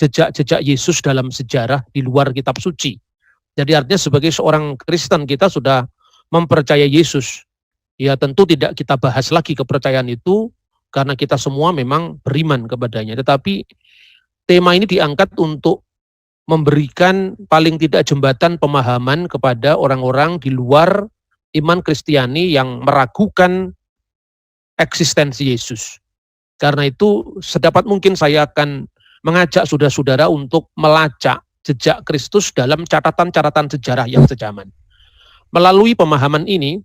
jejak-jejak Yesus dalam sejarah di luar kitab suci. Jadi artinya sebagai seorang Kristen kita sudah mempercayai Yesus. Ya tentu tidak kita bahas lagi kepercayaan itu karena kita semua memang beriman kepadanya. Tetapi tema ini diangkat untuk memberikan paling tidak jembatan pemahaman kepada orang-orang di luar iman Kristiani yang meragukan eksistensi Yesus. Karena itu sedapat mungkin saya akan mengajak saudara-saudara untuk melacak jejak Kristus dalam catatan-catatan sejarah yang sejaman. Melalui pemahaman ini,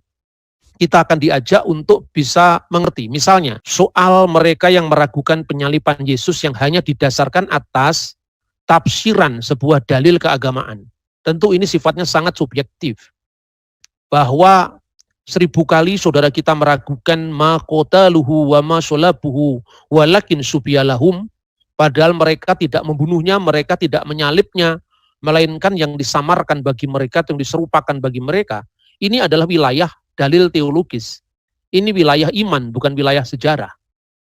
kita akan diajak untuk bisa mengerti. Misalnya, soal mereka yang meragukan penyaliban Yesus yang hanya didasarkan atas tafsiran sebuah dalil keagamaan. Tentu ini sifatnya sangat subjektif. Bahwa 1000 kali saudara kita meragukan ma qataluhu wa ma shalabuhu walakin subiyalahum, padahal mereka tidak membunuhnya, mereka tidak menyalibnya, melainkan yang disamarkan bagi mereka, yang diserupakan bagi mereka. Ini adalah wilayah dalil teologis. Ini wilayah iman, bukan wilayah sejarah.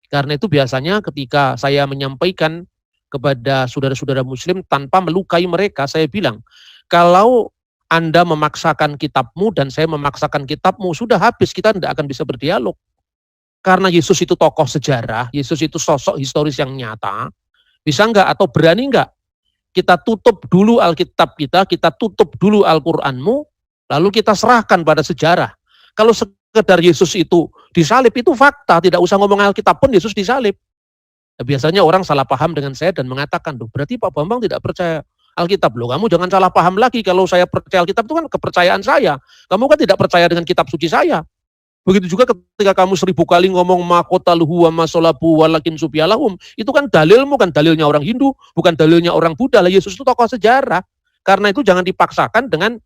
Karena itu biasanya ketika saya menyampaikan kepada saudara-saudara muslim tanpa melukai mereka, saya bilang, kalau Anda memaksakan kitabmu dan saya memaksakan kitabmu, sudah habis, kita tidak akan bisa berdialog. Karena Yesus itu tokoh sejarah, Yesus itu sosok historis yang nyata, bisa enggak atau berani enggak kita tutup dulu Alkitab kita tutup dulu Al-Qur'anmu, lalu kita serahkan pada sejarah. Kalau sekedar Yesus itu disalib, itu fakta, tidak usah ngomong Alkitab pun Yesus disalib. Nah, biasanya orang salah paham dengan saya dan mengatakan, "Duh, berarti Pak Bambang tidak percaya Alkitab." Loh, kamu jangan salah paham lagi, kalau saya percaya Alkitab itu kan kepercayaan saya. Kamu kan tidak percaya dengan kitab suci saya. Begitu juga ketika kamu 1000 kali ngomong ma qataluhu wa ma shalabu walakin subiyalahum, itu kan dalilmu, kan dalilnya orang Hindu, bukan dalilnya orang Buddha. Lah Yesus itu tokoh sejarah. Karena itu jangan dipaksakan dengan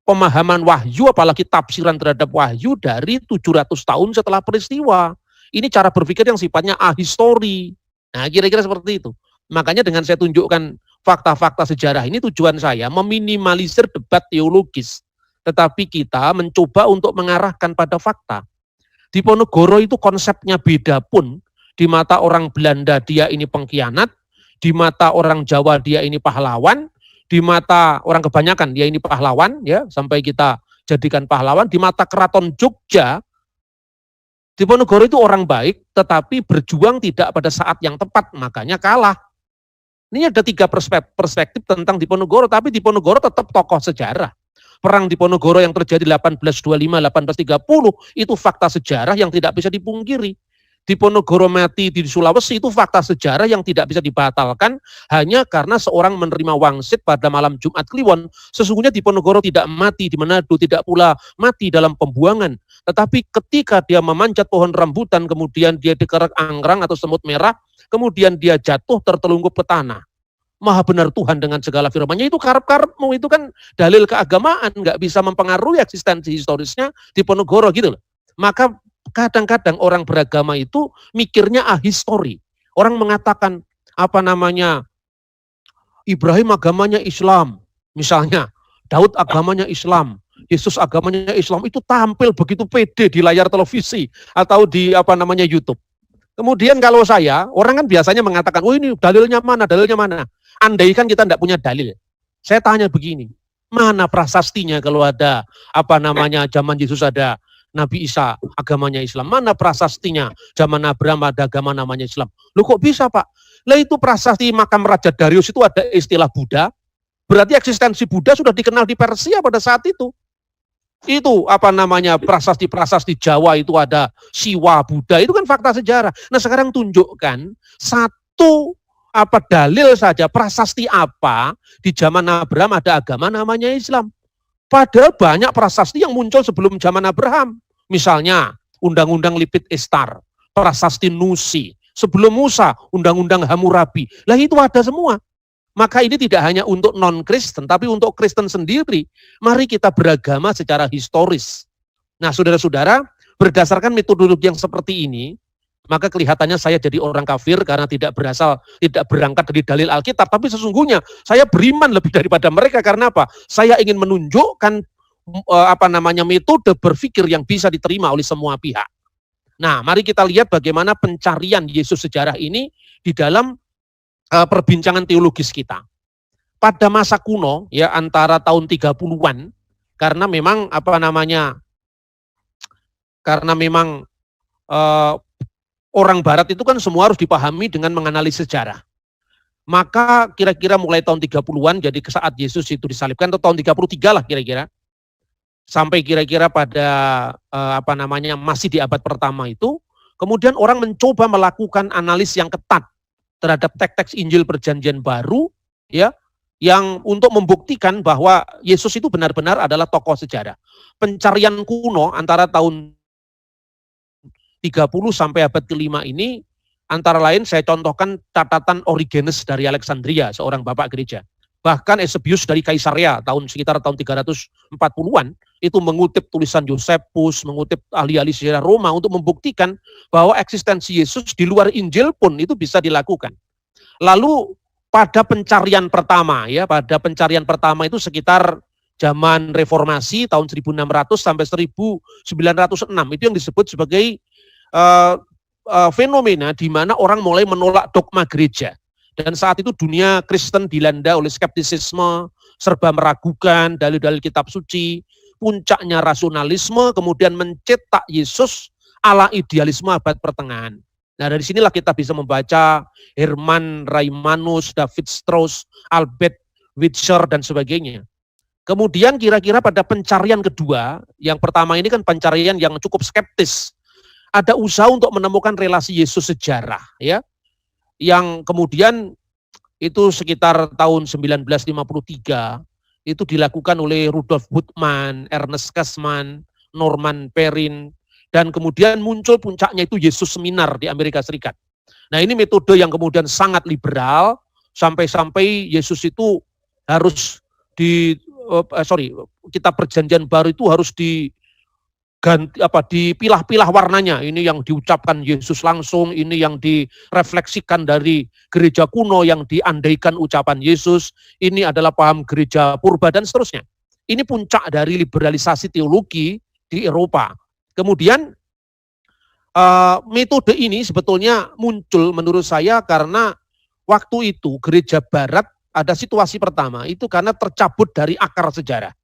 pemahaman wahyu, apalagi tafsiran terhadap wahyu dari 700 tahun setelah peristiwa. Ini cara berpikir yang sifatnya ahistori. Nah, kira-kira seperti itu. Makanya dengan saya tunjukkan fakta-fakta sejarah ini, tujuan saya meminimalisir debat teologis. Tetapi kita mencoba untuk mengarahkan pada fakta. Diponegoro itu konsepnya beda pun. Di mata orang Belanda dia ini pengkhianat, di mata orang Jawa dia ini pahlawan, di mata orang kebanyakan dia ini pahlawan, ya, sampai kita jadikan pahlawan. Di mata keraton Jogja, Diponegoro itu orang baik, tetapi berjuang tidak pada saat yang tepat, makanya kalah. Ini ada 3 perspektif tentang Diponegoro, tapi Diponegoro tetap tokoh sejarah. Perang Diponegoro yang terjadi 1825-1830 itu fakta sejarah yang tidak bisa dipungkiri. Diponegoro mati di Sulawesi itu fakta sejarah yang tidak bisa dibatalkan hanya karena seorang menerima wangsit pada malam Jumat Kliwon. Sesungguhnya Diponegoro tidak mati di Manado, tidak pula mati dalam pembuangan. Tetapi ketika dia memanjat pohon rambutan, kemudian dia dikerek anggrang atau semut merah, kemudian dia jatuh tertelungkup ke tanah. Maha benar Tuhan dengan segala firman-Nya, itu karep-karepmu, itu kan dalil keagamaan, nggak bisa mempengaruhi eksistensi historisnya Diponegoro gitu loh. Maka kadang-kadang orang beragama itu mikirnya ahistori. Orang mengatakan Ibrahim agamanya Islam, misalnya Daud agamanya Islam, Yesus agamanya Islam, itu tampil begitu pede di layar televisi atau di YouTube. Kemudian kalau saya, orang kan biasanya mengatakan, "Oh, ini dalilnya mana, dalilnya mana?" Andaikan kita tidak punya dalil, saya tanya begini, mana prasastinya kalau ada zaman Yesus ada Nabi Isa agamanya Islam, mana prasastinya zaman Abraham ada agama namanya Islam? Loh, kok bisa, Pak? Lah itu prasasti makam Raja Darius itu ada istilah Buddha, berarti eksistensi Buddha sudah dikenal di Persia pada saat itu. Itu prasasti-prasasti Jawa itu ada Siwa Buddha, itu kan fakta sejarah. Nah, sekarang tunjukkan satu dalil saja, prasasti apa di zaman Abraham ada agama namanya Islam. Padahal banyak prasasti yang muncul sebelum zaman Abraham. Misalnya Undang-Undang Lipit Ishtar, prasasti Nusi, sebelum Musa Undang-Undang Hammurabi. Lah itu ada semua. Maka ini tidak hanya untuk non-Kristen, tapi untuk Kristen sendiri. Mari kita beragama secara historis. Nah, saudara-saudara, berdasarkan metodologi yang seperti ini, maka kelihatannya saya jadi orang kafir karena tidak berangkat dari dalil Alkitab. Tapi sesungguhnya saya beriman lebih daripada mereka. Karena apa? Saya ingin menunjukkan metode berpikir yang bisa diterima oleh semua pihak. Nah, mari kita lihat bagaimana pencarian Yesus sejarah ini di dalam perbincangan teologis kita. Pada masa kuno ya antara tahun 30-an, karena memang orang barat itu kan semua harus dipahami dengan menganalisis sejarah. Maka kira-kira mulai tahun 30-an, jadi saat Yesus itu disalibkan, atau tahun 33 lah kira-kira, sampai kira-kira pada masih di abad pertama itu, kemudian orang mencoba melakukan analis yang ketat terhadap teks-teks Injil Perjanjian Baru, ya, yang untuk membuktikan bahwa Yesus itu benar-benar adalah tokoh sejarah. Pencarian kuno antara tahun 30 sampai abad ke-5 ini, antara lain saya contohkan catatan Origenes dari Alexandria, seorang bapak gereja. Bahkan Eusebius dari Kaisarea sekitar tahun 340-an, itu mengutip tulisan Josephus, mengutip ahli-ahli sejarah Roma untuk membuktikan bahwa eksistensi Yesus di luar Injil pun itu bisa dilakukan. Lalu pada pencarian pertama itu sekitar zaman Reformasi tahun 1600 sampai 1906, itu yang disebut sebagai fenomena di mana orang mulai menolak dogma gereja. Dan saat itu dunia Kristen dilanda oleh skeptisisme, serba meragukan dalil-dalil kitab suci, puncaknya rasionalisme, kemudian mencetak Yesus ala idealisme abad pertengahan. Nah, dari sinilah kita bisa membaca Hermann Raimanus, David Strauss, Albert Schweitzer, dan sebagainya. Kemudian kira-kira pada pencarian kedua, yang pertama ini kan pencarian yang cukup skeptis. Ada usaha untuk menemukan relasi Yesus sejarah, ya, yang kemudian itu sekitar tahun 1953 itu dilakukan oleh Rudolf Bultmann, Ernest Käsemann, Norman Perrin, dan kemudian muncul puncaknya itu Yesus Seminar di Amerika Serikat. Nah, ini metode yang kemudian sangat liberal, sampai-sampai Yesus itu harus kitab Perjanjian Baru itu harus dipilah-pilah warnanya. Ini yang diucapkan Yesus langsung, ini yang direfleksikan dari gereja kuno yang diandaikan ucapan Yesus, ini adalah paham gereja purba, dan seterusnya. Ini puncak dari liberalisasi teologi di Eropa. Kemudian metode ini sebetulnya muncul menurut saya karena waktu itu gereja barat ada situasi pertama, itu karena tercabut dari akar sejarah.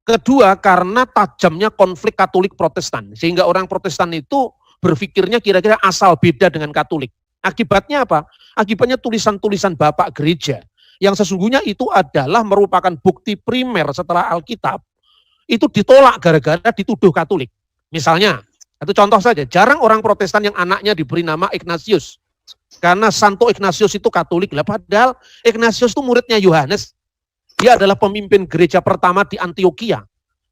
Kedua, karena tajamnya konflik Katolik Protestan, sehingga orang Protestan itu berpikirnya kira-kira asal beda dengan Katolik. Akibatnya apa? Akibatnya tulisan-tulisan Bapak Gereja, yang sesungguhnya itu adalah merupakan bukti primer setelah Alkitab, itu ditolak gara-gara dituduh Katolik. Misalnya, satu contoh saja, jarang orang Protestan yang anaknya diberi nama Ignatius, karena Santo Ignatius itu Katolik, lah padahal Ignatius itu muridnya Yohanes. Dia adalah pemimpin gereja pertama di Antioquia.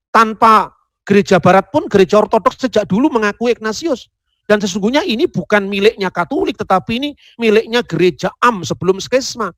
Tanpa gereja barat pun gereja ortodoks sejak dulu mengakui Ignatius. Dan sesungguhnya ini bukan miliknya Katolik, tetapi ini miliknya gereja Am sebelum skisma.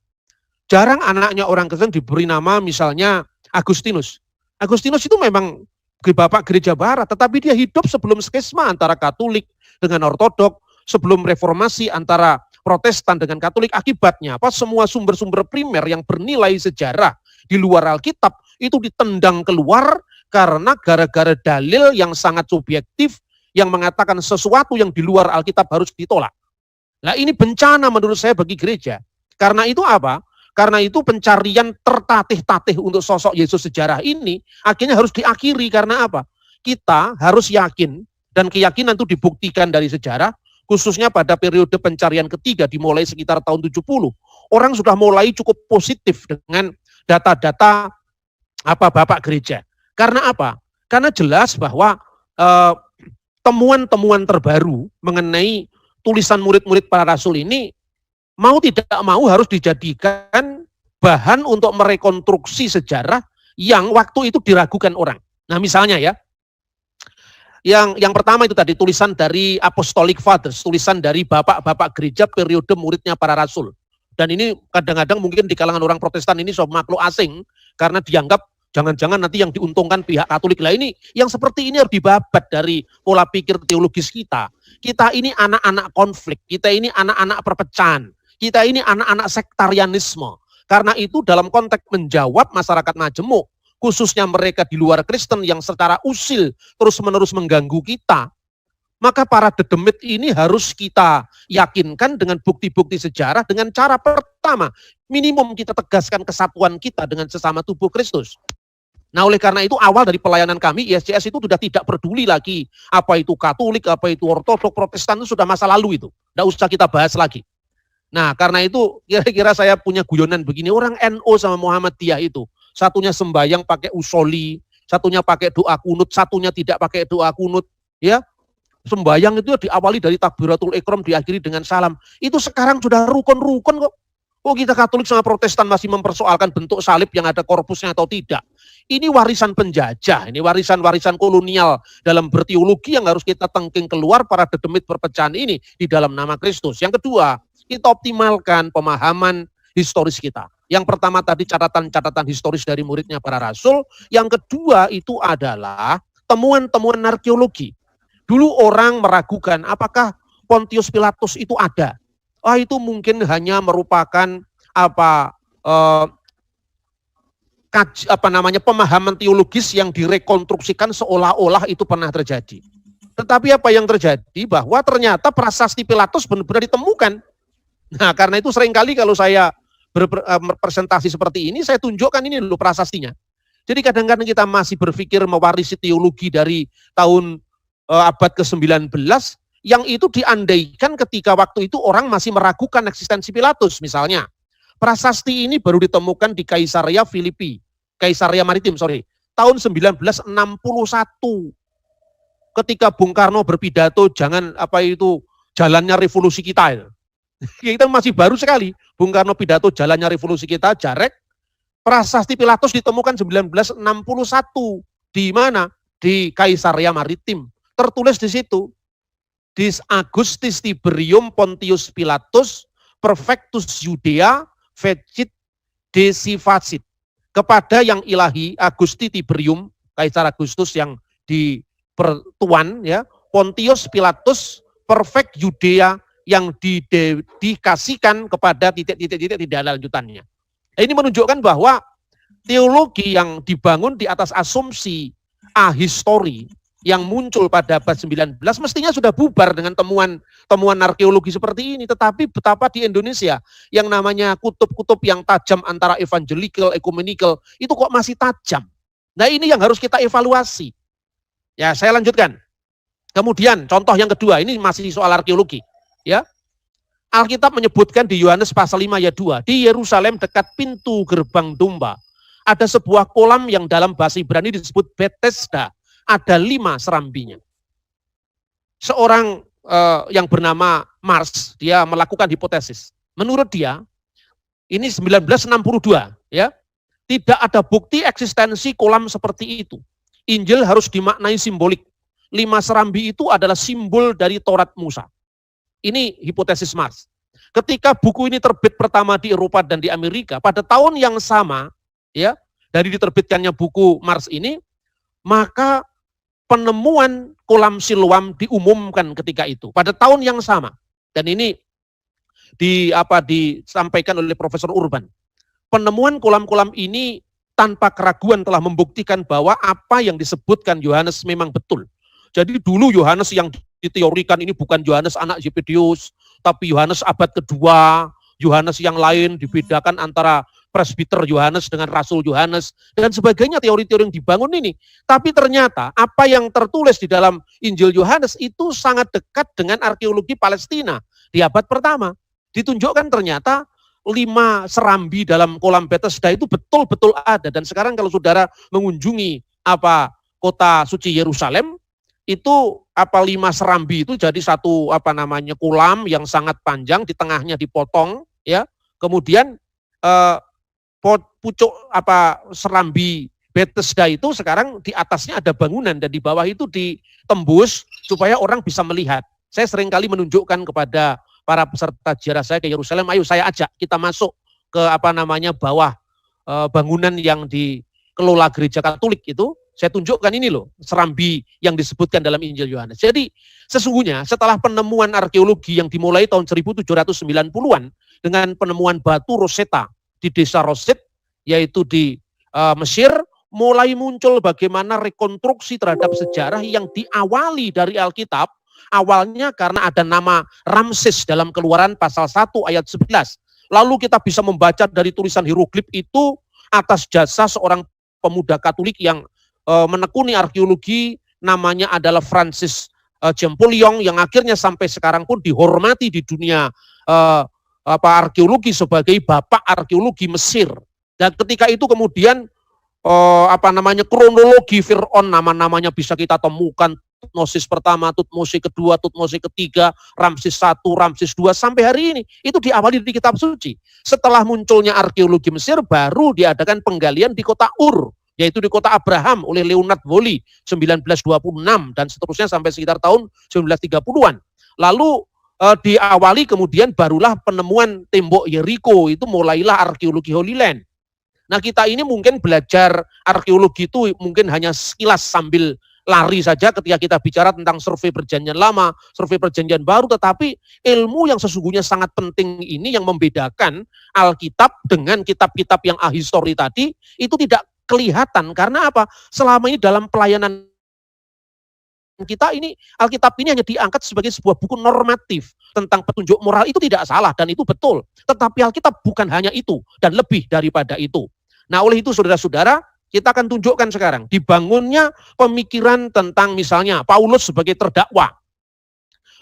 Jarang anaknya orang Kristen diberi nama misalnya Agustinus. Agustinus itu memang bapak gereja barat, tetapi dia hidup sebelum skisma antara Katolik dengan Ortodok, sebelum reformasi antara Protestan dengan Katolik. Akibatnya apa? Semua sumber-sumber primer yang bernilai sejarah di luar Alkitab itu ditendang keluar karena gara-gara dalil yang sangat subjektif yang mengatakan sesuatu yang di luar Alkitab harus ditolak. Nah, ini bencana menurut saya bagi gereja. Karena itu apa? Karena itu pencarian tertatih-tatih untuk sosok Yesus sejarah ini akhirnya harus diakhiri. Karena apa? Kita harus yakin, dan keyakinan itu dibuktikan dari sejarah, khususnya pada periode pencarian ketiga dimulai sekitar tahun 70. Orang sudah mulai cukup positif dengan data-data Bapak Gereja. Karena apa? Karena jelas bahwa temuan-temuan terbaru mengenai tulisan murid-murid para rasul ini mau tidak mau harus dijadikan bahan untuk merekonstruksi sejarah yang waktu itu diragukan orang. Nah, misalnya ya, yang pertama itu tadi tulisan dari Apostolic Fathers, tulisan dari bapak-bapak gereja periode muridnya para rasul. Dan ini kadang-kadang mungkin di kalangan orang Protestan ini soal makhluk asing, karena dianggap jangan-jangan nanti yang diuntungkan pihak Katolik. Lah ini yang seperti ini harus dibabat dari pola pikir teologis kita. Kita ini anak-anak konflik, kita ini anak-anak perpecahan, kita ini anak-anak sektarianisme. Karena itu dalam konteks menjawab masyarakat majemuk, khususnya mereka di luar Kristen yang secara usil terus-menerus mengganggu kita, Maka para dedemit ini harus kita yakinkan dengan bukti-bukti sejarah dengan cara pertama, minimum kita tegaskan kesatuan kita dengan sesama tubuh Kristus. Nah, oleh karena itu awal dari pelayanan kami, ISCS itu sudah tidak peduli lagi apa itu Katolik, apa itu Ortodok, Protestan, itu sudah masa lalu itu. Tidak usah kita bahas lagi. Nah, karena itu kira-kira saya punya guyonan begini, orang NO sama Muhammadiyah itu, satunya sembahyang pakai usoli, satunya pakai doa kunut, satunya tidak pakai doa kunut, ya. Sembahyang itu diawali dari takbiratul ikram, diakhiri dengan salam. Itu sekarang sudah rukun-rukun kok. Oh, kita Katolik sama Protestan masih mempersoalkan bentuk salib yang ada korpusnya atau tidak. Ini warisan penjajah, ini warisan-warisan kolonial dalam berteologi yang harus kita tengking keluar para dedemit perpecahan ini di dalam nama Kristus. Yang kedua, kita optimalkan pemahaman historis kita. Yang pertama tadi catatan-catatan historis dari muridnya para rasul. Yang kedua itu adalah temuan-temuan arkeologi. Dulu orang meragukan apakah Pontius Pilatus itu ada. Itu mungkin hanya merupakan pemahaman teologis yang direkonstruksikan seolah-olah itu pernah terjadi. Tetapi apa yang terjadi bahwa ternyata prasasti Pilatus benar-benar ditemukan. Nah, karena itu seringkali kalau saya berpresentasi seperti ini, saya tunjukkan ini dulu prasastinya. Jadi kadang-kadang kita masih berpikir mewarisi teologi dari tahun abad ke-19, yang itu diandaikan ketika waktu itu orang masih meragukan eksistensi Pilatus. Misalnya, prasasti ini baru ditemukan di Kaisaria Maritim, tahun 1961. Ketika Bung Karno berpidato, jangan jalannya revolusi kita. Kita masih baru sekali. Bung Karno pidato jalannya revolusi kita, Jarek. Prasasti Pilatus ditemukan 1961. Di mana? Di Kaisaria Maritim. Tertulis di situ. Dis Augustis Tiberium Pontius Pilatus Perfectus Judea Fecit Decifacit. Kepada yang ilahi Agusti Tiberium, Kaisar Agustus yang di pertuan, ya, Pontius Pilatus Perfect Judea yang dikasihkan kepada titik-titik tidak ada lanjutannya. Ini menunjukkan bahwa teologi yang dibangun di atas asumsi ahistori yang muncul pada abad 19 mestinya sudah bubar dengan temuan arkeologi seperti ini. Tetapi betapa di Indonesia yang namanya kutub-kutub yang tajam antara evangelical, ekumenikal, itu kok masih tajam. Nah, ini yang harus kita evaluasi. Ya, saya lanjutkan. Kemudian contoh yang kedua, ini masih soal arkeologi. Ya, Alkitab menyebutkan di Yohanes pasal 5 ayat 2, di Yerusalem dekat pintu gerbang domba, ada sebuah kolam yang dalam bahasa Ibrani disebut Bethesda. Ada 5 serambinya. Seorang yang bernama Mars, dia melakukan hipotesis. Menurut dia, ini 1962, ya, tidak ada bukti eksistensi kolam seperti itu. Injil harus dimaknai simbolik. 5 serambi itu adalah simbol dari Taurat Musa. Ini hipotesis Mars. Ketika buku ini terbit pertama di Eropa dan di Amerika, pada tahun yang sama, ya, dari diterbitkannya buku Mars ini, maka penemuan kolam Siloam diumumkan ketika itu pada tahun yang sama. Dan ini disampaikan oleh Profesor Urban. Penemuan kolam-kolam ini tanpa keraguan telah membuktikan bahwa apa yang disebutkan Yohanes memang betul. Jadi dulu Yohanes yang diteorikan ini bukan Yohanes anak Zebedeus, tapi Yohanes abad kedua, Yohanes yang lain, dibedakan antara presbiter Yohanes dengan Rasul Yohanes, dan sebagainya, teori-teori yang dibangun ini. Tapi ternyata apa yang tertulis di dalam Injil Yohanes itu sangat dekat dengan arkeologi Palestina di abad pertama. Ditunjukkan ternyata 5 serambi dalam kolam Bethesda itu betul-betul ada. Dan sekarang kalau saudara mengunjungi kota suci Yerusalem, itu 5 serambi itu jadi satu kolam yang sangat panjang, di tengahnya dipotong, ya. Kemudian pucuk serambi Bethesda itu sekarang di atasnya ada bangunan dan di bawah itu ditembus supaya orang bisa melihat. Saya seringkali menunjukkan kepada para peserta ziarah saya ke Yerusalem, ayo saya ajak kita masuk ke bawah bangunan yang dikelola gereja Katolik itu. Saya tunjukkan ini loh, serambi yang disebutkan dalam Injil Yohanes. Jadi sesungguhnya setelah penemuan arkeologi yang dimulai tahun 1790-an dengan penemuan batu Rosetta di desa Roset, yaitu di Mesir, mulai muncul bagaimana rekonstruksi terhadap sejarah yang diawali dari Alkitab, Awalnya karena ada nama Ramses dalam Keluaran pasal 1 ayat 11. Lalu kita bisa membaca dari tulisan hieroglif itu atas jasa seorang pemuda Katolik yang menekuni arkeologi, namanya adalah Francis Champollion, yang akhirnya sampai sekarang pun dihormati di dunia arkeologi sebagai bapak arkeologi Mesir. Dan ketika itu kemudian kronologi Fir'aun, nama-namanya bisa kita temukan, Tutmosis pertama, Tutmosis kedua, Tutmosis ketiga, Ramses I, Ramses II, sampai hari ini. Itu diawali di kitab suci. Setelah munculnya arkeologi Mesir, baru diadakan penggalian di kota Ur, yaitu di kota Abraham oleh Leonard Woolley 1926 dan seterusnya sampai sekitar tahun 1930-an. Lalu diawali kemudian barulah penemuan tembok Yeriko, itu mulailah arkeologi Holy Land. Nah, kita ini mungkin belajar arkeologi itu mungkin hanya sekilas sambil lari saja ketika kita bicara tentang survei perjanjian lama, survei perjanjian baru, tetapi ilmu yang sesungguhnya sangat penting ini yang membedakan Alkitab dengan kitab-kitab yang ahistori tadi itu tidak kelihatan. Karena apa? Selama ini dalam pelayanan kita ini, Alkitab ini hanya diangkat sebagai sebuah buku normatif tentang petunjuk moral, itu tidak salah dan itu betul. Tetapi Alkitab bukan hanya itu dan lebih daripada itu. Nah, oleh itu saudara-saudara, kita akan tunjukkan sekarang dibangunnya pemikiran tentang misalnya Paulus sebagai terdakwa.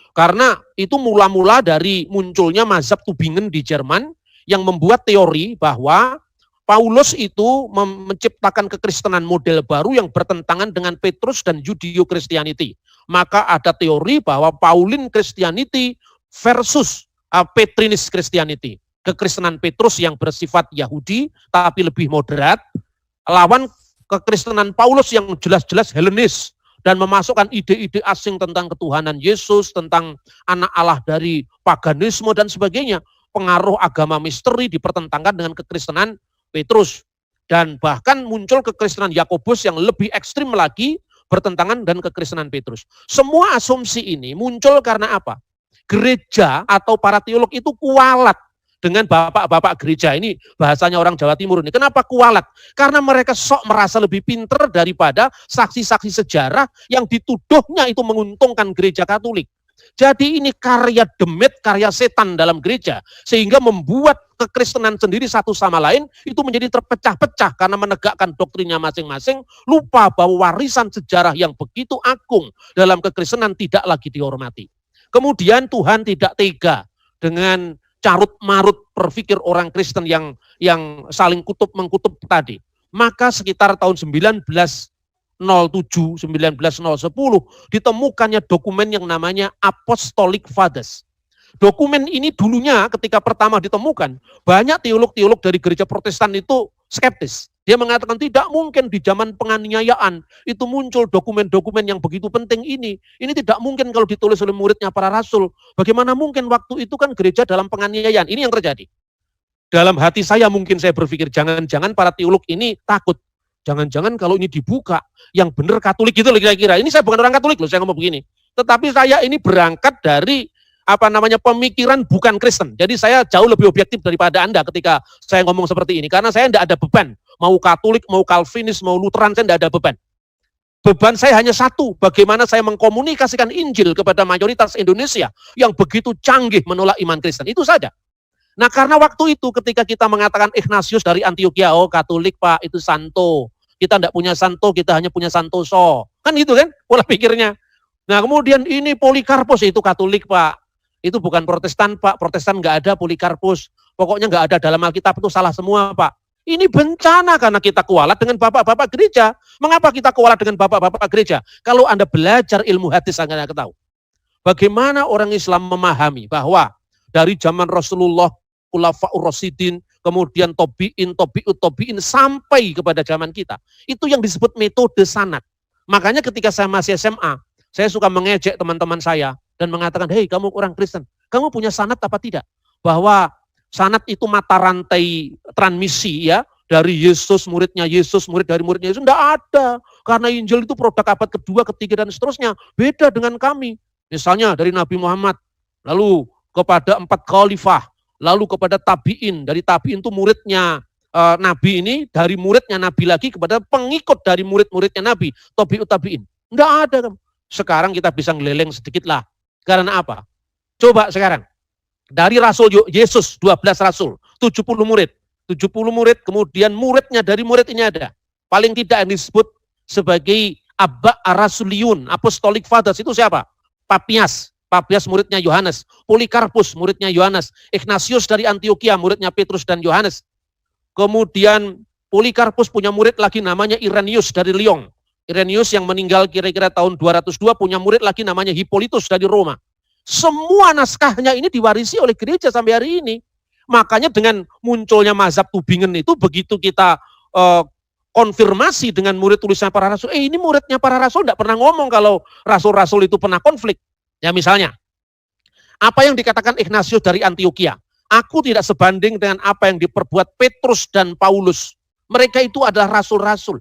Karena itu mula-mula dari munculnya mazhab Tübingen di Jerman yang membuat teori bahwa Paulus itu menciptakan kekristenan model baru yang bertentangan dengan Petrus dan Judeo-Christianity. Maka ada teori bahwa Pauline Christianity versus Petrinian Christianity. Kekristenan Petrus yang bersifat Yahudi tapi lebih moderat, lawan kekristenan Paulus yang jelas-jelas Helenis dan memasukkan ide-ide asing tentang ketuhanan Yesus, tentang anak Allah dari paganisme dan sebagainya. Pengaruh agama misteri dipertentangkan dengan kekristenan Petrus. Dan bahkan muncul kekristenan Yakobus yang lebih ekstrim lagi bertentangan dengan kekristenan Petrus. Semua asumsi ini muncul karena apa? Gereja atau para teolog itu kualat dengan bapak-bapak gereja. Ini bahasanya orang Jawa Timur ini. Kenapa kualat? Karena mereka sok merasa lebih pinter daripada saksi-saksi sejarah yang dituduhnya itu menguntungkan gereja Katolik. Jadi ini karya demit, karya setan dalam gereja. Sehingga membuat kekristenan sendiri satu sama lain itu menjadi terpecah-pecah karena menegakkan doktrinnya masing-masing. Lupa bahwa warisan sejarah yang begitu agung dalam kekristenan tidak lagi dihormati. Kemudian Tuhan tidak tega dengan carut-marut berpikir orang Kristen yang saling kutub-mengkutub tadi. Maka sekitar tahun 1907, 1910 ditemukannya dokumen yang namanya Apostolic Fathers. Dokumen ini dulunya ketika pertama ditemukan, banyak teolog-teolog dari gereja Protestan itu skeptis. Dia mengatakan tidak mungkin di zaman penganiayaan itu muncul dokumen-dokumen yang begitu penting ini. Ini tidak mungkin kalau ditulis oleh muridnya para rasul. Bagaimana mungkin waktu itu kan gereja dalam penganiayaan. Ini yang terjadi. Dalam hati saya mungkin saya berpikir jangan-jangan para teolog ini takut. Jangan-jangan kalau ini dibuka yang benar Katolik gitu loh kira-kira. Ini saya bukan orang Katolik loh saya ngomong begini. Tetapi saya ini berangkat dari pemikiran bukan Kristen. Jadi saya jauh lebih objektif daripada Anda ketika saya ngomong seperti ini. Karena saya tidak ada beban. Mau Katolik, mau Calvinis, mau Lutheran, saya tidak ada beban. Beban saya hanya satu, bagaimana saya mengkomunikasikan Injil kepada mayoritas Indonesia yang begitu canggih menolak iman Kristen. Itu saja. Nah, karena waktu itu ketika kita mengatakan Ignatius dari Antioquia, oh Katolik Pak, itu santo. Kita tidak punya santo, kita hanya punya santoso. Kan gitu kan pola pikirnya. Nah, kemudian ini Polikarpus, itu Katolik Pak. Itu bukan Protestan Pak, Protestan nggak ada Polikarpus. Pokoknya nggak ada dalam Alkitab, itu salah semua Pak. Ini bencana karena kita kualat dengan bapak-bapak gereja. Mengapa kita kualat dengan bapak-bapak gereja? Kalau Anda belajar ilmu hadis Anda tahu. Bagaimana orang Islam memahami bahwa dari zaman Rasulullah, Khulafaur Rasyidin, kemudian Tobi'in sampai kepada zaman kita. Itu yang disebut metode sanad. Makanya ketika saya masih SMA, saya suka mengejek teman-teman saya dan mengatakan, hei kamu orang Kristen, kamu punya sanad apa tidak? Bahwa sanad itu mata rantai transmisi ya, dari Yesus, murid dari muridnya Yesus, enggak ada. Karena Injil itu produk abad kedua, ketiga, dan seterusnya. Beda dengan kami. Misalnya dari Nabi Muhammad, lalu kepada 4 khalifah, lalu kepada tabi'in. Dari tabi'in itu muridnya Nabi ini, dari muridnya Nabi lagi kepada pengikut dari murid-muridnya Nabi, tabi'ut tabi'in. Enggak ada. Sekarang kita bisa ngeleleng sedikit lah. Karena apa? Coba sekarang, dari Rasul Yesus, 12 Rasul, 70 murid. 70 murid, kemudian muridnya dari murid ini ada. Paling tidak yang disebut sebagai Abba Arasuliun, Apostolic Fathers, itu siapa? Papias. Papias muridnya Yohanes, Polikarpus muridnya Yohanes, Ignatius dari Antioquia muridnya Petrus dan Yohanes. Kemudian Polikarpus punya murid lagi namanya Irenaeus dari Lyon. Irenaeus yang meninggal kira-kira tahun 202 punya murid lagi namanya Hippolytus dari Roma. Semua naskahnya ini diwarisi oleh gereja sampai hari ini. Makanya dengan munculnya mazhab Tübingen itu begitu kita konfirmasi dengan murid tulisan para rasul, ini muridnya para rasul tidak pernah ngomong kalau rasul-rasul itu pernah konflik. Ya misalnya, apa yang dikatakan Ignatius dari Antioquia, aku tidak sebanding dengan apa yang diperbuat Petrus dan Paulus. Mereka itu adalah rasul-rasul.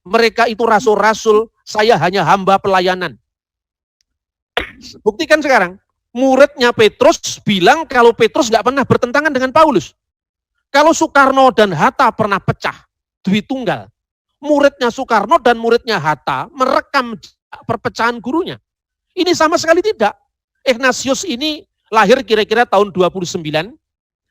Mereka itu rasul-rasul, saya hanya hamba pelayanan. Buktikan sekarang, muridnya Petrus bilang kalau Petrus nggak pernah bertentangan dengan Paulus. Kalau Soekarno dan Hatta pernah pecah, Dwi Tunggal, muridnya Soekarno dan muridnya Hatta merekam perpecahan gurunya. Ini sama sekali tidak. Ignatius ini lahir kira-kira tahun 29,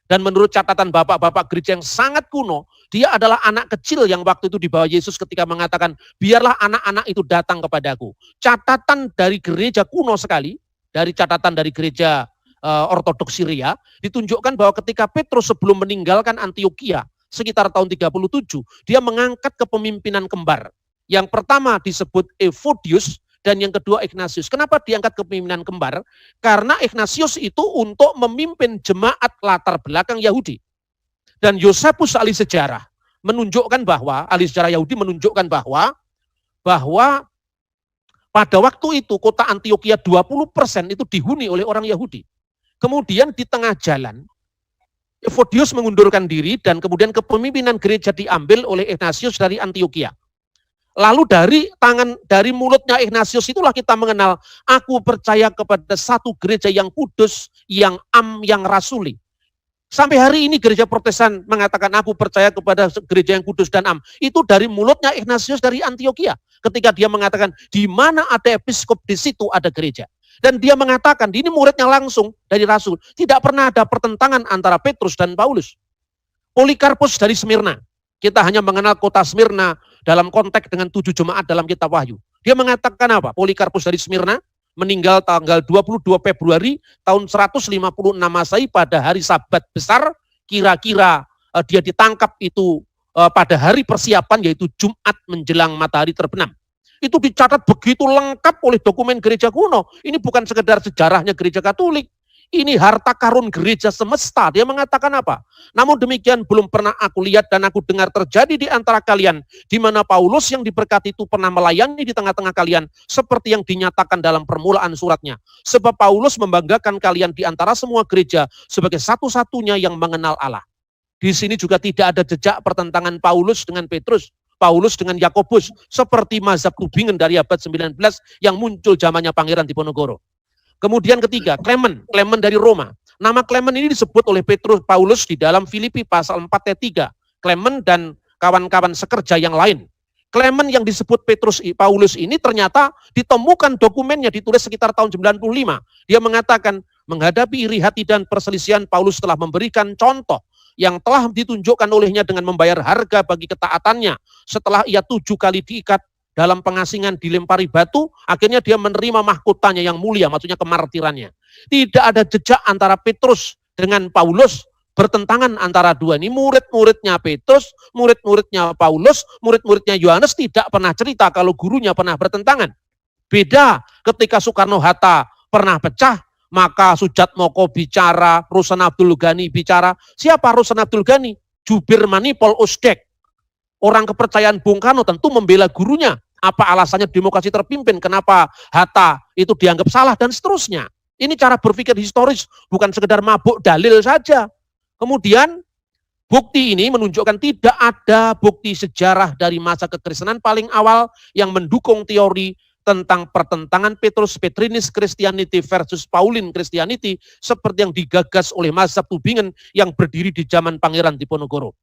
dan menurut catatan bapak-bapak gereja yang sangat kuno, dia adalah anak kecil yang waktu itu dibawa Yesus ketika mengatakan, biarlah anak-anak itu datang kepadaku. Catatan dari gereja kuno sekali, dari catatan dari gereja Ortodoks Syria, ditunjukkan bahwa ketika Petrus sebelum meninggalkan Antioquia, sekitar tahun 37, dia mengangkat kepemimpinan kembar. Yang pertama disebut Evodius, dan yang kedua Ignatius. Kenapa diangkat kepemimpinan kembar? Karena Ignatius itu untuk memimpin jemaat latar belakang Yahudi. Dan Yosepus ahli sejarah menunjukkan bahwa, ahli sejarah Yahudi menunjukkan bahwa pada waktu itu kota Antioquia 20% itu dihuni oleh orang Yahudi. Kemudian di tengah jalan, Evodius mengundurkan diri dan kemudian kepemimpinan gereja diambil oleh Ignatius dari Antioquia. Lalu dari mulutnya Ignatius itulah kita mengenal, aku percaya kepada satu gereja yang kudus, yang yang rasuli. Sampai hari ini gereja Protestan mengatakan aku percaya kepada gereja yang kudus dan Itu dari mulutnya Ignatius dari Antioquia. Ketika dia mengatakan di mana ada episkop di situ ada gereja. Dan dia mengatakan ini muridnya langsung dari rasul. Tidak pernah ada pertentangan antara Petrus dan Paulus. Polikarpus dari Smyrna. Kita hanya mengenal kota Smyrna dalam konteks dengan 7 jemaat dalam kitab Wahyu. Dia mengatakan apa? Polikarpus dari Smyrna meninggal tanggal 22 Februari tahun 156 Masehi pada hari Sabat besar. Kira-kira dia ditangkap itu pada hari persiapan yaitu Jumat menjelang matahari terbenam. Itu dicatat begitu lengkap oleh dokumen gereja kuno. Ini bukan sekedar sejarahnya gereja Katolik. Ini harta karun gereja semesta. Dia mengatakan apa? Namun demikian belum pernah aku lihat dan aku dengar terjadi di antara kalian, di mana Paulus yang diberkati itu pernah melayani di tengah-tengah kalian, seperti yang dinyatakan dalam permulaan suratnya. Sebab Paulus membanggakan kalian di antara semua gereja sebagai satu-satunya yang mengenal Allah. Di sini juga tidak ada jejak pertentangan Paulus dengan Petrus, Paulus dengan Yakobus, seperti mazhab Tübingen dari abad 19 yang muncul zamannya Pangeran Diponegoro. Kemudian ketiga, Clement dari Roma. Nama Clement ini disebut oleh Paulus di dalam Filipi pasal 4 ayat 3. Clement dan kawan-kawan sekerja yang lain. Clement yang disebut Paulus ini ternyata ditemukan dokumennya ditulis sekitar tahun 95. Dia mengatakan, menghadapi iri hati dan perselisihan, Paulus telah memberikan contoh yang telah ditunjukkan olehnya dengan membayar harga bagi ketaatannya. Setelah ia 7 kali diikat dalam pengasingan, dilempari batu, akhirnya dia menerima mahkotanya yang mulia, maksudnya kemartirannya. Tidak ada jejak antara Petrus dengan Paulus, bertentangan antara dua ini. Murid-muridnya Petrus, murid-muridnya Paulus, murid-muridnya Yohanes tidak pernah cerita kalau gurunya pernah bertentangan. Beda ketika Soekarno-Hatta pernah pecah, maka Sujatmoko bicara, Rusan Abdul Ghani bicara. Siapa Rusan Abdul Ghani? Jubir Manipol Osdek. Orang kepercayaan Bung Karno tentu membela gurunya. Apa alasannya demokrasi terpimpin? Kenapa Hatta itu dianggap salah dan seterusnya. Ini cara berpikir historis, bukan sekedar mabuk dalil saja. Kemudian bukti ini menunjukkan tidak ada bukti sejarah dari masa kekristenan paling awal yang mendukung teori tentang pertentangan Petrus-Petrinis Christianity versus Pauline Christianity seperti yang digagas oleh mazhab Tübingen yang berdiri di zaman Pangeran Diponegoro.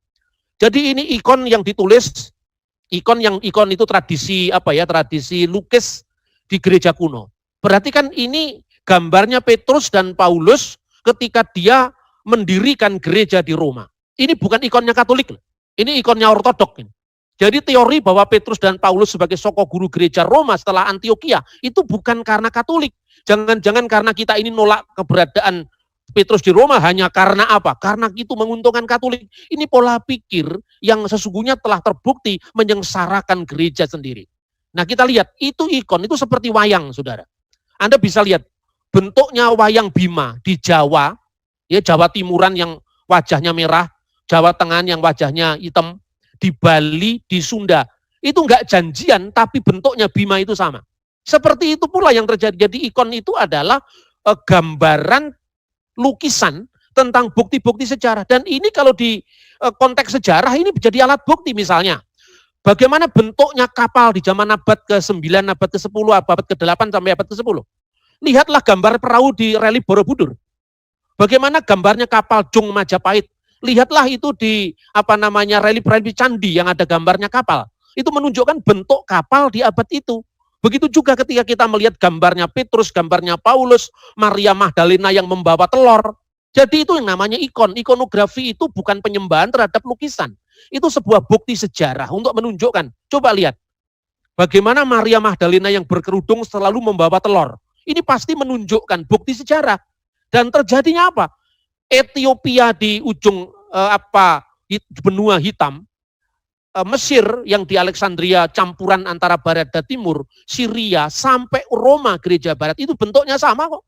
Jadi ini ikon yang ditulis, ikon itu tradisi tradisi lukis di gereja kuno. Berarti kan ini gambarnya Petrus dan Paulus ketika dia mendirikan gereja di Roma. Ini bukan ikonnya Katolik, ini ikonnya Ortodok. Jadi teori bahwa Petrus dan Paulus sebagai soko guru gereja Roma setelah Antioquia itu bukan karena Katolik. Jangan-jangan karena kita ini nolak keberadaan Petrus di Roma hanya karena apa? Karena itu menguntungkan Katolik. Ini pola pikir yang sesungguhnya telah terbukti menyengsarakan gereja sendiri. Nah kita lihat, itu ikon, itu seperti wayang, saudara. Anda bisa lihat, bentuknya wayang Bima di Jawa, ya Jawa Timuran yang wajahnya merah, Jawa Tengah yang wajahnya hitam, di Bali, di Sunda. Itu enggak janjian, tapi bentuknya Bima itu sama. Seperti itu pula yang terjadi. Jadi ikon itu adalah gambaran lukisan tentang bukti-bukti sejarah. Dan ini kalau di konteks sejarah ini menjadi alat bukti misalnya. Bagaimana bentuknya kapal di zaman abad ke-9, abad ke-10, abad ke-8 sampai abad ke-10. Lihatlah gambar perahu di relief Borobudur. Bagaimana gambarnya kapal Jung Majapahit. Lihatlah itu di relief candi yang ada gambarnya kapal. Itu menunjukkan bentuk kapal di abad itu. Begitu juga ketika kita melihat gambarnya Petrus, gambarnya Paulus, Maria Magdalena yang membawa telur. Jadi itu yang namanya ikon. Ikonografi itu bukan penyembahan terhadap lukisan. Itu sebuah bukti sejarah untuk menunjukkan. Coba lihat. Bagaimana Maria Magdalena yang berkerudung selalu membawa telur. Ini pasti menunjukkan bukti sejarah. Dan terjadinya apa? Ethiopia di ujung benua hitam, Mesir yang di Alexandria campuran antara barat dan timur, Syria sampai Roma gereja barat itu bentuknya sama kok.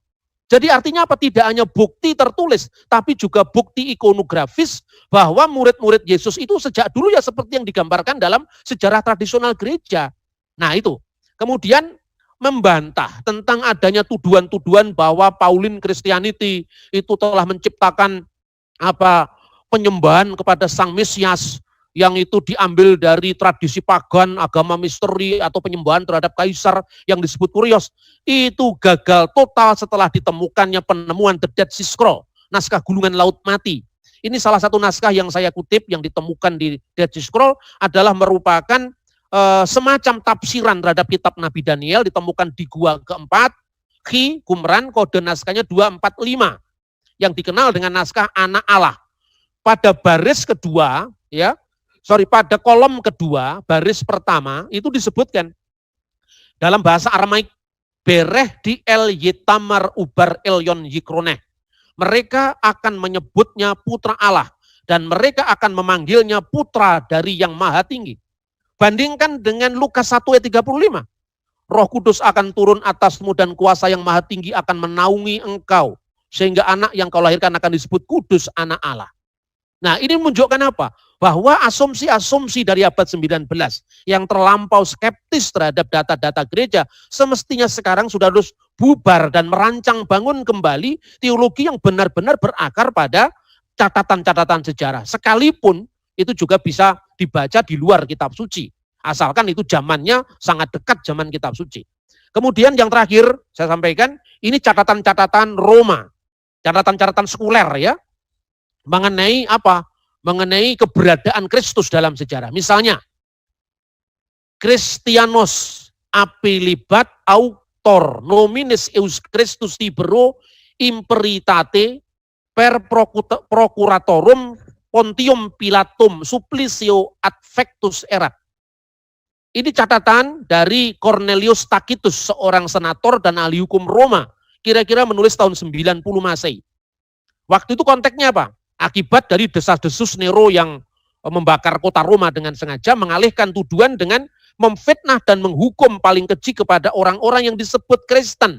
Jadi artinya apa? Tidak hanya bukti tertulis, tapi juga bukti ikonografis bahwa murid-murid Yesus itu sejak dulu ya seperti yang digambarkan dalam sejarah tradisional gereja. Nah itu. Kemudian membantah tentang adanya tuduhan-tuduhan bahwa Pauline Christianity itu telah menciptakan penyembahan kepada Sang Mesias yang itu diambil dari tradisi pagan, agama misteri atau penyembahan terhadap kaisar yang disebut Kurios. Itu gagal total setelah ditemukannya penemuan The Dead Sea Scroll, naskah gulungan laut mati. Ini salah satu naskah yang saya kutip yang ditemukan di Dead Sea Scroll adalah merupakan semacam tafsiran terhadap kitab Nabi Daniel, ditemukan di gua keempat, Qumran, kode naskahnya 245, yang dikenal dengan naskah Anak Allah. Pada baris kedua, pada kolom kedua, baris pertama, itu disebutkan dalam bahasa Aramaik, Bereh di El Yetamar Ubar Elyon Yikroneh. Mereka akan menyebutnya putra Allah, dan mereka akan memanggilnya putra dari yang maha tinggi. Bandingkan dengan Lukas 1 ayat 35. Roh Kudus akan turun atasmu dan kuasa yang maha tinggi akan menaungi engkau. Sehingga anak yang kau lahirkan akan disebut kudus, anak Allah. Nah ini menunjukkan apa? Bahwa asumsi-asumsi dari abad 19 yang terlampau skeptis terhadap data-data gereja semestinya sekarang sudah harus bubar dan merancang bangun kembali teologi yang benar-benar berakar pada catatan-catatan sejarah. Sekalipun itu juga bisa dibaca di luar kitab suci. Asalkan itu zamannya sangat dekat zaman kitab suci. Kemudian yang terakhir saya sampaikan, ini catatan-catatan Roma. Catatan-catatan sekuler ya. Mengenai apa? Mengenai keberadaan Kristus dalam sejarah. Misalnya, Christianos apelibat autor nominis eus Christus tibero imperitate per procuratorum Pontium Pilatum supplicio adfectus erat. Ini catatan dari Cornelius Tacitus, seorang senator dan ahli hukum Roma. Kira-kira menulis tahun 90 Masehi. Waktu itu konteksnya apa? Akibat dari desas-desus Nero yang membakar kota Roma dengan sengaja, mengalihkan tuduhan dengan memfitnah dan menghukum paling keji kepada orang-orang yang disebut Kristen.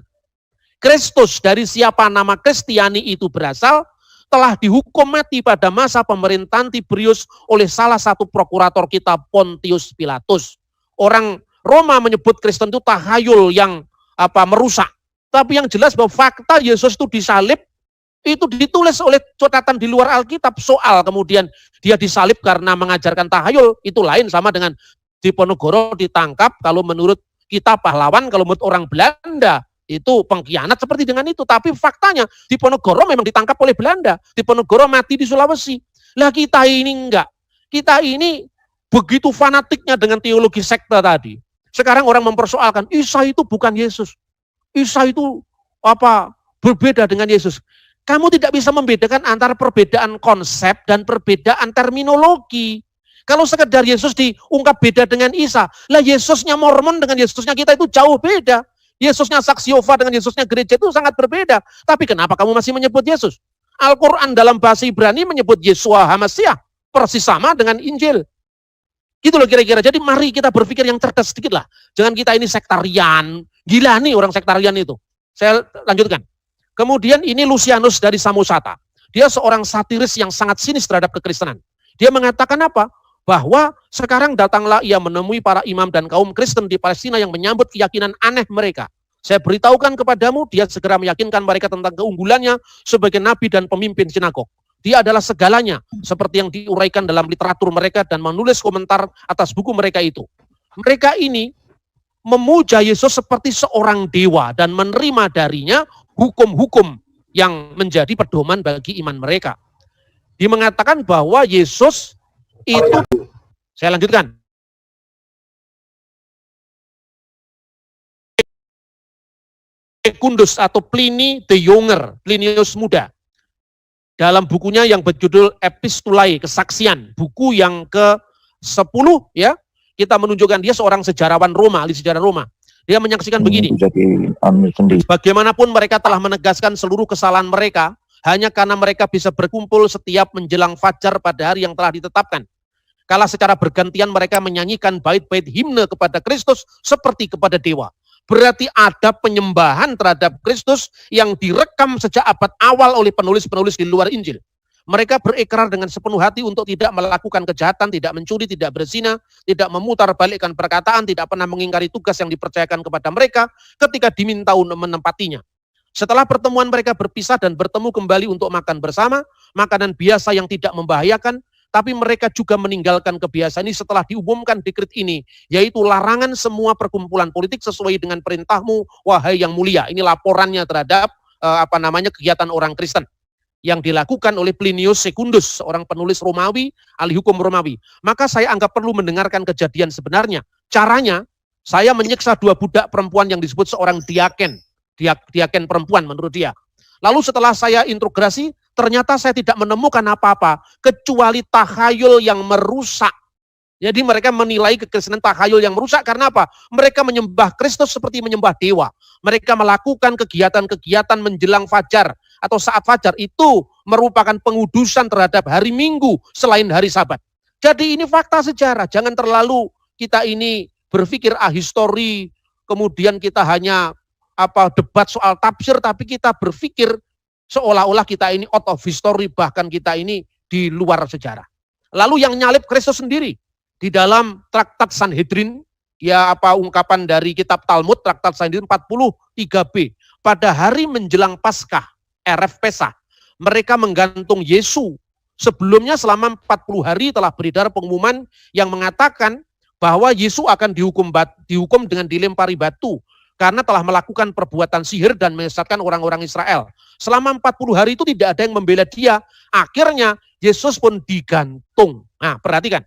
Kristus dari siapa nama Kristiani itu berasal, telah dihukum mati pada masa pemerintahan Tiberius oleh salah satu prokurator kita Pontius Pilatus. Orang Roma menyebut Kristen itu tahayul yang merusak. Tapi yang jelas bahwa fakta Yesus itu disalib, itu ditulis oleh catatan di luar Alkitab. Soal kemudian dia disalib karena mengajarkan tahayul, itu lain sama dengan Diponegoro ditangkap, kalau menurut kita pahlawan, kalau menurut orang Belanda itu pengkhianat seperti dengan itu. Tapi faktanya Diponegoro memang ditangkap oleh Belanda. Diponegoro mati di Sulawesi. Lah kita ini enggak. Kita ini begitu fanatiknya dengan teologi sekte tadi. Sekarang orang mempersoalkan, Isa itu bukan Yesus. Isa itu berbeda dengan Yesus. Kamu tidak bisa membedakan antara perbedaan konsep dan perbedaan terminologi. Kalau sekedar Yesus diungkap beda dengan Isa, lah Yesusnya Mormon dengan Yesusnya kita itu jauh beda. Yesusnya Saksi Yehova dengan Yesusnya gereja itu sangat berbeda. Tapi kenapa kamu masih menyebut Yesus? Al-Quran dalam bahasa Ibrani menyebut Yeshua HaMasiah, persis sama dengan Injil. Gitu loh kira-kira. Jadi mari kita berpikir yang cerdas sedikit lah. Jangan kita ini sektarian. Gila nih orang sektarian itu. Saya lanjutkan. Kemudian ini Lucianus dari Samosata. Dia seorang satiris yang sangat sinis terhadap kekristenan. Dia mengatakan apa? Bahwa sekarang datanglah ia menemui para imam dan kaum Kristen di Palestina yang menyambut keyakinan aneh mereka. Saya beritahukan kepadamu, dia segera meyakinkan mereka tentang keunggulannya sebagai nabi dan pemimpin sinagog. Dia adalah segalanya, seperti yang diuraikan dalam literatur mereka dan menulis komentar atas buku mereka itu. Mereka ini memuja Yesus seperti seorang dewa dan menerima darinya hukum-hukum yang menjadi pedoman bagi iman mereka. Dia mengatakan bahwa Yesus itu, saya lanjutkan. Secundus atau Pliny the Younger, Plinius muda. Dalam bukunya yang berjudul Epistulae, kesaksian, buku yang ke-10 ya, kita menunjukkan dia seorang sejarawan Roma, ahli sejarah Roma. Dia menyaksikan begini. Bagaimanapun mereka telah menegaskan seluruh kesalahan mereka hanya karena mereka bisa berkumpul setiap menjelang fajar pada hari yang telah ditetapkan. Kala secara bergantian mereka menyanyikan bait-bait himne kepada Kristus seperti kepada dewa. Berarti ada penyembahan terhadap Kristus yang direkam sejak abad awal oleh penulis-penulis di luar Injil. Mereka berikrar dengan sepenuh hati untuk tidak melakukan kejahatan, tidak mencuri, tidak berzina, tidak memutarbalikkan perkataan, tidak pernah mengingkari tugas yang dipercayakan kepada mereka ketika diminta untuk menempatinya. Setelah pertemuan mereka berpisah dan bertemu kembali untuk makan bersama, makanan biasa yang tidak membahayakan, tapi mereka juga meninggalkan kebiasaan ini setelah diumumkan dekret ini, yaitu larangan semua perkumpulan politik sesuai dengan perintahmu, wahai yang mulia. Ini laporannya terhadap kegiatan orang Kristen yang dilakukan oleh Plinius Secundus, seorang penulis Romawi, ahli hukum Romawi. Maka saya anggap perlu mendengarkan kejadian sebenarnya. Caranya, saya menyiksa 2 budak perempuan yang disebut seorang diaken perempuan menurut dia. Lalu setelah saya integrasi, ternyata saya tidak menemukan apa-apa kecuali tahayul yang merusak. Jadi mereka menilai kekristenan tahayul yang merusak karena apa? Mereka menyembah Kristus seperti menyembah dewa. Mereka melakukan kegiatan-kegiatan menjelang fajar atau saat fajar itu merupakan pengudusan terhadap hari Minggu selain hari Sabat. Jadi ini fakta sejarah. Jangan terlalu kita ini berpikir ahistori, kemudian kita hanya debat soal tafsir, tapi kita berpikir seolah-olah kita ini out of history, bahkan kita ini di luar sejarah. Lalu yang nyalip Kristus sendiri di dalam traktat Sanhedrin, ungkapan dari kitab Talmud, traktat Sanhedrin 43b. Pada hari menjelang Paskah, Erev Pesach, mereka menggantung Yesus. Sebelumnya selama 40 hari telah beredar pengumuman yang mengatakan bahwa Yesus akan dihukum dengan dilempari batu karena telah melakukan perbuatan sihir dan menyesatkan orang-orang Israel. Selama 40 hari itu tidak ada yang membela dia. Akhirnya Yesus pun digantung. Nah, perhatikan.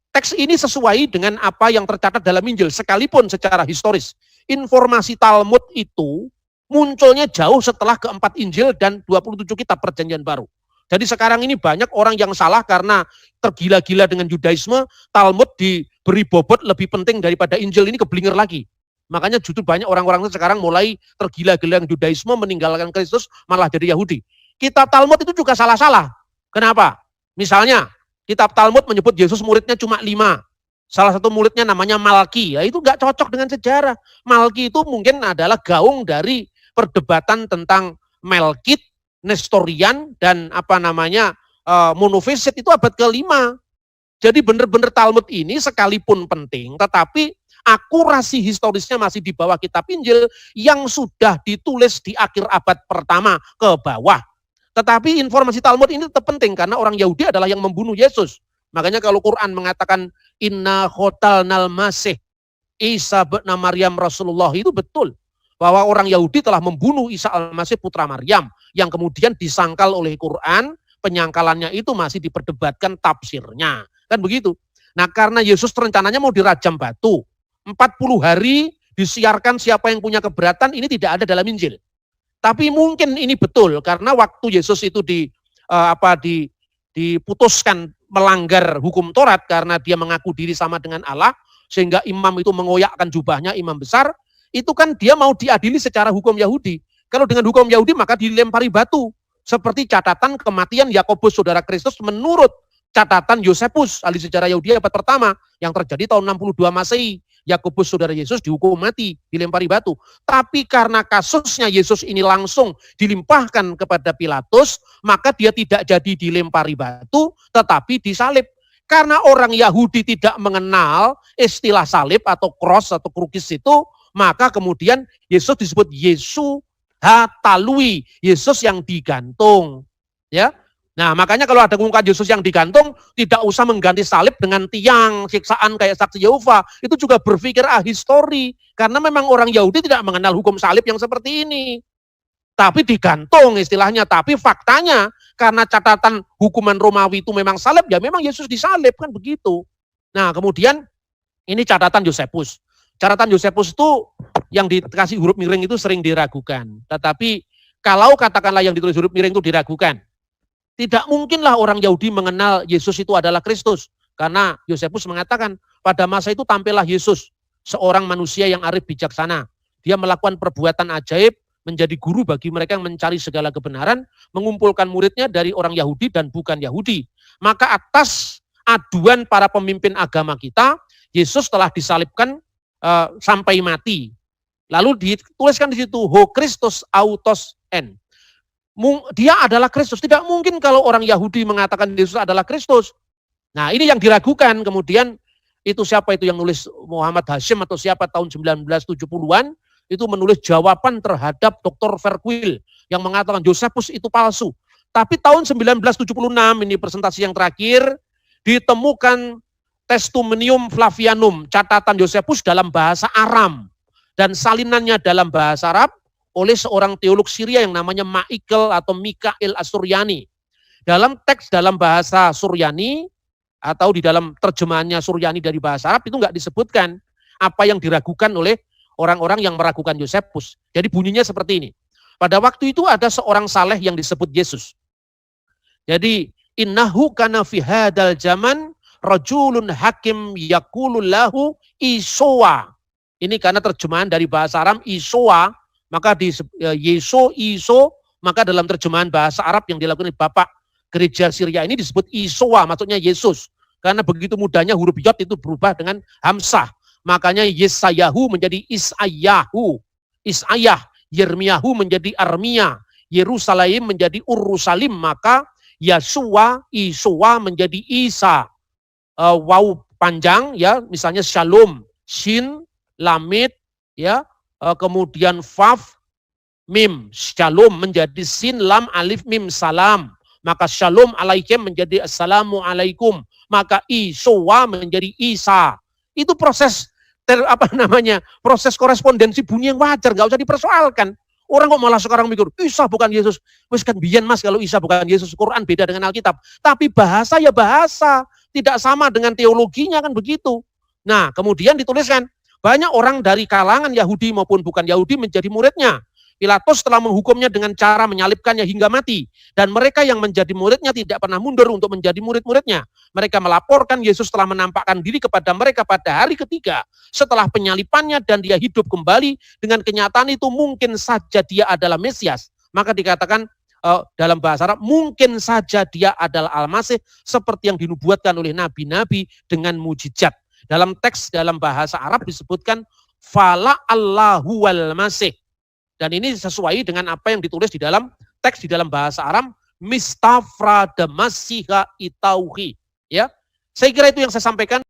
Teks ini sesuai dengan apa yang tercatat dalam Injil. Sekalipun secara historis, informasi Talmud itu munculnya jauh setelah keempat Injil dan 27 kitab Perjanjian Baru. Jadi sekarang ini banyak orang yang salah karena tergila-gila dengan Yudaisme. Talmud diberi bobot lebih penting daripada Injil, ini keblinger lagi. Makanya justru banyak orang-orang sekarang mulai tergila-gila dengan Yudaisme, meninggalkan Kristus, malah jadi Yahudi. Kitab Talmud itu juga salah-salah. Kenapa? Misalnya, kitab Talmud menyebut Yesus muridnya cuma 5. Salah satu muridnya namanya Malki. Ya, itu nggak cocok dengan sejarah. Malki itu mungkin adalah gaung dari perdebatan tentang Melkit, Nestorian, dan Monofisit itu abad ke-5. Jadi benar-benar Talmud ini sekalipun penting, tetapi akurasi historisnya masih di bawah kitab Injil yang sudah ditulis di akhir abad pertama ke bawah. Tetapi informasi Talmud ini tetap penting karena orang Yahudi adalah yang membunuh Yesus. Makanya kalau Quran mengatakan inna khotalnal masih Isa bin Maryam Rasulullah, itu betul. Bahwa orang Yahudi telah membunuh Isa al-Masih putra Maryam yang kemudian disangkal oleh Quran, penyangkalannya itu masih diperdebatkan tafsirnya. Kan begitu. Nah karena Yesus rencananya mau dirajam batu, 40 hari disiarkan siapa yang punya keberatan, ini tidak ada dalam Injil. Tapi mungkin ini betul karena waktu Yesus itu diputuskan melanggar hukum Taurat karena dia mengaku diri sama dengan Allah, sehingga imam itu mengoyakkan jubahnya, imam besar, itu kan dia mau diadili secara hukum Yahudi. Kalau dengan hukum Yahudi maka dilempari batu. Seperti catatan kematian Yakobus saudara Kristus menurut catatan Yosefus, ahli sejarah Yahudi abad pertama yang terjadi tahun 62 Masehi. Yakobus saudara Yesus dihukum mati, dilempari batu. Tapi karena kasusnya Yesus ini langsung dilimpahkan kepada Pilatus, maka dia tidak jadi dilempari batu, tetapi disalib. Karena orang Yahudi tidak mengenal istilah salib atau cross atau krukis itu, maka kemudian Yesus disebut Yesu Hatalui, Yesus yang digantung. Ya, nah, makanya kalau ada ungkapan Yesus yang digantung, tidak usah mengganti salib dengan tiang, siksaan kayak saksi Yehova. Itu juga berpikir ahistori. Karena memang orang Yahudi tidak mengenal hukum salib yang seperti ini. Tapi digantung istilahnya. Tapi faktanya, karena catatan hukuman Romawi itu memang salib, ya memang Yesus disalib, kan begitu. Nah, kemudian ini catatan Yosefus. Catatan Yosefus itu yang dikasih huruf miring itu sering diragukan. Tetapi kalau katakanlah yang ditulis huruf miring itu diragukan, tidak mungkinlah orang Yahudi mengenal Yesus itu adalah Kristus. Karena Yosefus mengatakan pada masa itu tampillah Yesus, seorang manusia yang arif bijaksana. Dia melakukan perbuatan ajaib, menjadi guru bagi mereka yang mencari segala kebenaran, mengumpulkan muridnya dari orang Yahudi dan bukan Yahudi. Maka atas aduan para pemimpin agama kita, Yesus telah disalibkan sampai mati. Lalu dituliskan di situ, Ho Christus autos en. Dia adalah Kristus. Tidak mungkin kalau orang Yahudi mengatakan Yesus adalah Kristus. Nah, ini yang diragukan. Kemudian itu siapa itu yang nulis, Muhammad Hashim atau siapa tahun 1970-an, itu menulis jawaban terhadap Dr. Verquil yang mengatakan Yosefus itu palsu. Tapi tahun 1976, ini presentasi yang terakhir, ditemukan Testimonium Flavianum, catatan Yosefus dalam bahasa Aram dan salinannya dalam bahasa Arab oleh seorang teolog Syria yang namanya Mikail As-Suryani. Dalam teks dalam bahasa Suryani atau di dalam terjemahannya Suryani dari bahasa Arab itu enggak disebutkan apa yang diragukan oleh orang-orang yang meragukan Yosefus. Jadi bunyinya seperti ini. Pada waktu itu ada seorang saleh yang disebut Yesus. Jadi innahu kana fi hadzal zaman rajulun hakim yaqulu lahu isowa. Ini karena terjemahan dari bahasa Arab isowa, maka di iso, maka dalam terjemahan bahasa Arab yang dilakukan oleh Bapak Gereja Syria ini disebut isowa, maksudnya Yesus. Karena begitu mudahnya huruf yod itu berubah dengan hamsah. Makanya Yesayahu menjadi Isayahu. Isayah, Yermiyahu menjadi Armia, Yerusalem menjadi Urusalim, maka Yasua, Isowa menjadi Isa. Waw panjang ya, misalnya Shalom, Shin, Lamid, ya, kemudian Faf, Mim, Shalom menjadi Sin, Lam, Alif, Mim, Salam. Maka Shalom alaikum menjadi Assalamualaikum. Maka Isowa menjadi Isa. Itu proses proses korespondensi bunyi yang wajar, nggak usah dipersoalkan. Orang kok malah sekarang mikir, Isa bukan Yesus. Wis kan biyen Mas kalau Isa bukan Yesus, Quran beda dengan Alkitab. Tapi bahasa ya bahasa, tidak sama dengan teologinya kan begitu. Nah, kemudian dituliskan, banyak orang dari kalangan Yahudi maupun bukan Yahudi menjadi muridnya. Pilatus telah menghukumnya dengan cara menyalibkannya hingga mati. Dan mereka yang menjadi muridnya tidak pernah mundur untuk menjadi murid-muridnya. Mereka melaporkan Yesus telah menampakkan diri kepada mereka pada hari ketiga setelah penyalipannya dan dia hidup kembali. Dengan kenyataan itu mungkin saja dia adalah Mesias. Maka dikatakan dalam bahasa Arab, mungkin saja dia adalah Al-Masih seperti yang dinubuatkan oleh nabi-nabi dengan mujizat. Dalam teks dalam bahasa Arab disebutkan fala Allahu wal Masih. Dan ini sesuai dengan apa yang ditulis di dalam teks di dalam bahasa Aram, Mistafra de Masiha Itauhi. Ya, saya kira itu yang saya sampaikan.